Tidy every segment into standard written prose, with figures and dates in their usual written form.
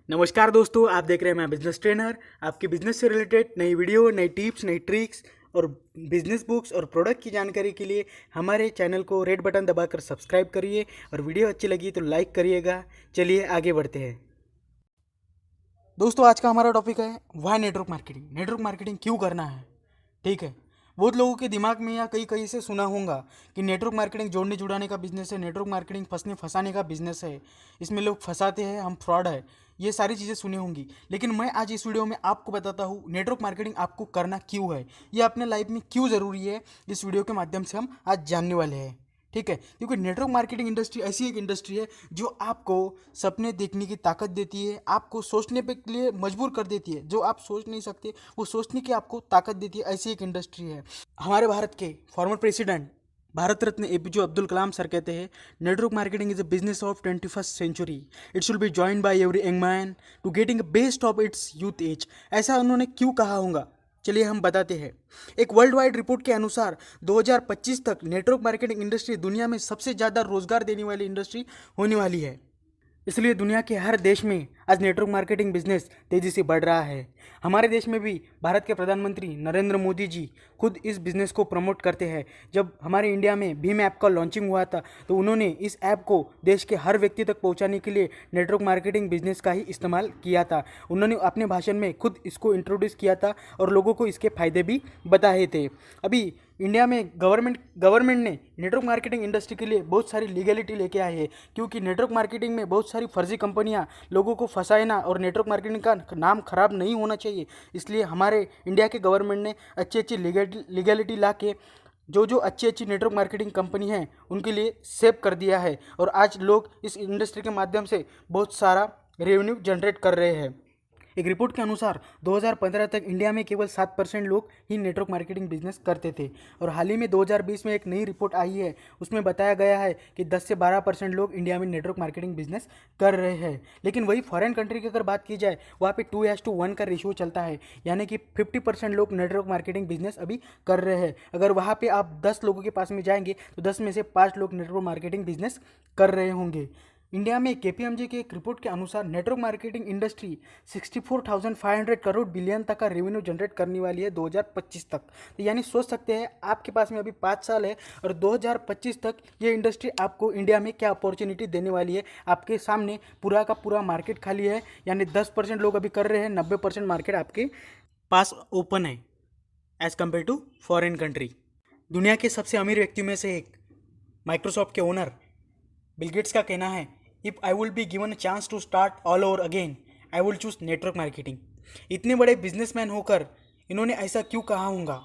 नमस्कार दोस्तों, आप देख रहे हैं मैं बिजनेस ट्रेनर। आपके बिजनेस से रिलेटेड नई वीडियो, नई टिप्स, नई ट्रिक्स और बिजनेस बुक्स और प्रोडक्ट की जानकारी के लिए हमारे चैनल को रेड बटन दबाकर सब्सक्राइब करिए और वीडियो अच्छी लगी तो लाइक करिएगा। चलिए आगे बढ़ते हैं। दोस्तों, आज का हमारा टॉपिक है why network marketing. Network marketing क्यों करना है। ठीक है, बहुत लोगों के दिमाग में या कहीं कहीं से सुना होगा कि नेटवर्क मार्केटिंग जोड़ने जुड़ाने का बिजनेस है, नेटवर्क मार्केटिंग फंसने फंसाने का बिजनेस है, इसमें लोग फंसाते हैं, हम फ्रॉड है। ये सारी चीज़ें सुनी होंगी, लेकिन मैं आज इस वीडियो में आपको बताता हूँ नेटवर्क मार्केटिंग आपको करना क्यों है, ये अपने लाइफ में क्यों ज़रूरी है। इस वीडियो के माध्यम से हम आज जानने वाले हैं। ठीक है, क्योंकि नेटवर्क मार्केटिंग इंडस्ट्री ऐसी एक इंडस्ट्री है जो आपको सपने देखने की ताकत देती है, आपको सोचने पे के लिए मजबूर कर देती है। जो आप सोच नहीं सकते वो सोचने की आपको ताकत देती है, ऐसी एक इंडस्ट्री है। हमारे भारत के former president Bharat Ratna APJ Abdul Kalam sir कहते हैं, network marketing is a business of 21st century. It should be join by every young man to getting best of its youth age. ऐसा उन्होंने क्यों कहा होगा, चलिए हम बताते हैं। एक वर्ल्ड वाइड रिपोर्ट के अनुसार 2025 तक नेटवर्क मार्केटिंग इंडस्ट्री दुनिया में सबसे ज़्यादा रोजगार देने वाली इंडस्ट्री होने वाली है। इसलिए दुनिया के हर देश में आज नेटवर्क मार्केटिंग बिजनेस तेज़ी से बढ़ रहा है। हमारे देश में भी भारत के प्रधानमंत्री नरेंद्र मोदी जी खुद इस बिज़नेस को प्रमोट करते हैं। जब हमारे इंडिया में भीम ऐप का लॉन्चिंग हुआ था तो उन्होंने इस ऐप को देश के हर व्यक्ति तक पहुंचाने के लिए नेटवर्क मार्केटिंग बिजनेस का ही इस्तेमाल किया था। उन्होंने अपने भाषण में खुद इसको इंट्रोड्यूस किया था और लोगों को इसके फ़ायदे भी बताए थे। अभी इंडिया में गवर्नमेंट ने नेटवर्क मार्केटिंग इंडस्ट्री के लिए बहुत सारी लीगलिटी लेके आई है, क्योंकि नेटवर्क मार्केटिंग में बहुत सारी फर्जी कंपनियां लोगों को फंसाना और नेटवर्क मार्केटिंग का नाम खराब नहीं होना चाहिए। इसलिए हमारे इंडिया के गवर्नमेंट ने अच्छी अच्छी लीगलिटी ला के जो अच्छी अच्छी नेटवर्क मार्केटिंग कंपनी हैं उनके लिए सेव कर दिया है, और आज लोग इस इंडस्ट्री के माध्यम से बहुत सारा रेवेन्यू जनरेट कर रहे हैं। एक रिपोर्ट के अनुसार 2015 तक इंडिया में केवल 7% लोग ही नेटवर्क मार्केटिंग बिजनेस करते थे, और हाल ही में 2020 में एक नई रिपोर्ट आई है, उसमें बताया गया है कि 10 से 12% लोग इंडिया में नेटवर्क मार्केटिंग बिजनेस कर रहे हैं। लेकिन वही फॉरेन कंट्री की अगर बात की जाए, वहाँ पे 2:1 का रेशियो चलता है, यानी कि 50% लोग नेटवर्क मार्केटिंग बिजनेस अभी कर रहे हैं। अगर वहाँ पर आप 10 लोगों के पास में जाएंगे तो 10 में से 5 लोग नेटवर्क मार्केटिंग बिजनेस कर रहे होंगे। इंडिया में केपीएमजी के एक रिपोर्ट के अनुसार network marketing industry 64,500 crore billion तक का रेवेन्यू जनरेट करने वाली है 2025 तक। तो यानी सोच सकते हैं आपके पास में अभी 5 साल है और 2025 तक ये इंडस्ट्री आपको इंडिया में क्या अपॉर्चुनिटी देने वाली है। आपके सामने पूरा का पूरा मार्केट खाली है, यानी 10% लोग अभी कर रहे हैं, 90% मार्केट आपके पास ओपन है as compare to foreign country. दुनिया के सबसे अमीर व्यक्तियों में से एक माइक्रोसॉफ्ट के ओनर बिल गेट्स का कहना है, if I will be given a chance to start all over again I will choose network marketing. इतने बड़े बिजनेसमैन होकर इन्होंने ऐसा क्यों कहा होगा,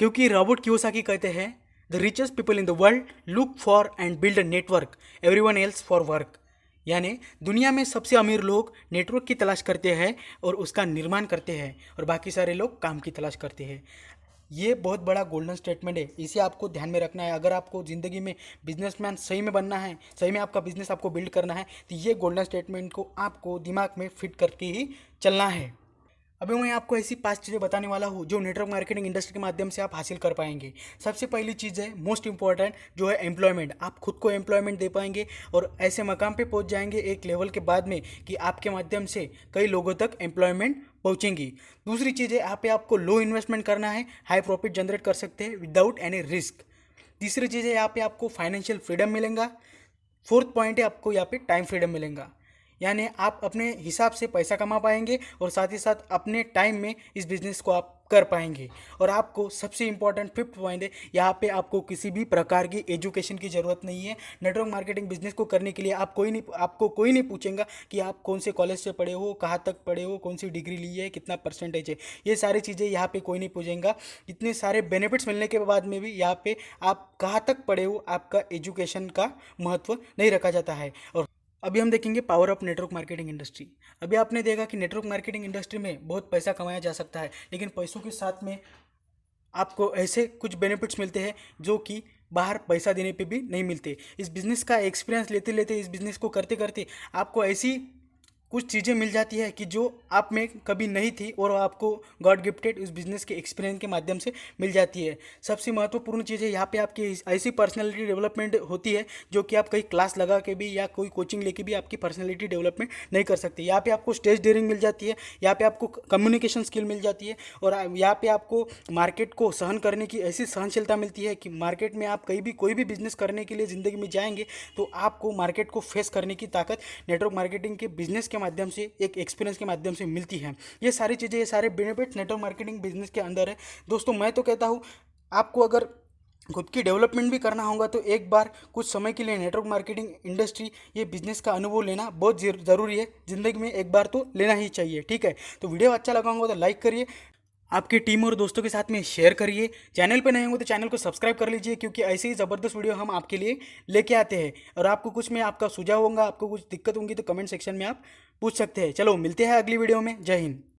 क्योंकि रॉबर्ट कियोसाकी कहते हैं, the richest people in the world look for and build a network, everyone else for work. यानी दुनिया में सबसे अमीर लोग नेटवर्क की तलाश करते हैं और उसका निर्माण करते हैं, और बाकी सारे लोग काम की तलाश करते हैं। ये बहुत बड़ा गोल्डन स्टेटमेंट है, इसे आपको ध्यान में रखना है। अगर आपको ज़िंदगी में बिजनेसमैन सही में बनना है, सही में आपका बिजनेस आपको बिल्ड करना है, तो ये गोल्डन स्टेटमेंट को आपको दिमाग में फिट करके ही चलना है। अभी मैं आपको ऐसी 5 चीज़ें बताने वाला हूँ जो नेटवर्क मार्केटिंग इंडस्ट्री के माध्यम से आप हासिल कर पाएंगे। सबसे पहली चीज़ है मोस्ट इंपॉर्टेंट, जो है एम्प्लॉयमेंट। आप खुद को एम्प्लॉयमेंट दे पाएंगे और ऐसे मकाम पे पहुँच जाएंगे एक लेवल के बाद में कि आपके माध्यम से कई लोगों तक एम्प्लॉयमेंट पहुँचेंगी। दूसरी चीज़ है, यहाँ पे आपको लो इन्वेस्टमेंट करना है, हाई प्रॉफिट जनरेट कर सकते हैं विदाउट एनी रिस्क। तीसरी चीज़ है, यहाँ पे आपको फाइनेंशियल फ्रीडम मिलेगा। फोर्थ पॉइंट है, आपको यहाँ पे टाइम फ्रीडम मिलेगा, यानी आप अपने हिसाब से पैसा कमा पाएंगे और साथ ही साथ अपने टाइम में इस बिज़नेस को आप कर पाएंगे। और आपको सबसे इंपॉर्टेंट फिफ्थ पॉइंट है, यहाँ पे आपको किसी भी प्रकार की एजुकेशन की ज़रूरत नहीं है। नेटवर्क मार्केटिंग बिजनेस को करने के लिए आपको कोई नहीं पूछेगा कि आप कौन से कॉलेज से पढ़े हो, कहाँ तक पढ़े हो, कौन सी डिग्री ली है, कितना परसेंटेज है। ये सारी चीज़ें यहाँ पे कोई नहीं पूछेगा। इतने सारे बेनिफिट्स मिलने के बाद में भी यहाँ पे आप कहाँ तक पढ़े हो, आपका एजुकेशन का महत्व नहीं रखा जाता है। और अभी हम देखेंगे power of network marketing industry. अभी आपने देखा कि नेटवर्क मार्केटिंग इंडस्ट्री में बहुत पैसा कमाया जा सकता है, लेकिन पैसों के साथ में आपको ऐसे कुछ बेनिफिट्स मिलते हैं जो कि बाहर पैसा देने पे भी नहीं मिलते। इस बिज़नेस का एक्सपीरियंस लेते लेते, इस बिज़नेस को करते करते आपको ऐसी कुछ चीज़ें मिल जाती है कि जो आप में कभी नहीं थी और आपको गॉड गिफ्टेड उस बिज़नेस के एक्सपीरियंस के माध्यम से मिल जाती है। सबसे महत्वपूर्ण चीज़ है यहाँ पे आपकी ऐसी पर्सनालिटी डेवलपमेंट होती है जो कि आप कहीं क्लास लगा के भी या कोई कोचिंग लेके भी आपकी पर्सनालिटी डेवलपमेंट नहीं कर सकते। यहाँ पे आपको स्टेज डेयरिंग मिल जाती है, यहाँ पे आपको कम्युनिकेशन स्किल मिल जाती है और यहाँ पे आपको मार्केट को सहन करने की ऐसी सहनशीलता मिलती है कि मार्केट में आप कहीं भी कोई भी बिजनेस करने के लिए ज़िंदगी में जाएंगे तो आपको मार्केट को फेस करने की ताकत नेटवर्क मार्केटिंग के बिजनेस के माध्यम से, एक एक्सपीरियंस के माध्यम से मिलती है। ये सारी चीज़ें, ये सारे बेनिफिट्स नेटवर्क मार्केटिंग बिजनेस के अंदर है। दोस्तों मैं तो कहता हूँ आपको अगर खुद की डेवलपमेंट भी करना होगा तो एक बार कुछ समय के लिए नेटवर्क मार्केटिंग इंडस्ट्री, ये बिजनेस का अनुभव लेना बहुत ज़रूरी है। ज़िंदगी में एक बार तो लेना ही चाहिए, ठीक है। तो वीडियो अच्छा लगा होगा तो लाइक करिए, आपकी टीम और दोस्तों के साथ में शेयर करिए। चैनल पर नए होंगे तो चैनल को सब्सक्राइब कर लीजिए, क्योंकि ऐसे ही ज़बरदस्त वीडियो हम आपके लिए लेके आते हैं। और आपको कुछ में आपका सुझाव होगा, आपको कुछ दिक्कत होंगी तो कमेंट सेक्शन में आप पूछ सकते हैं। चलो मिलते हैं अगली वीडियो में। जय हिंद।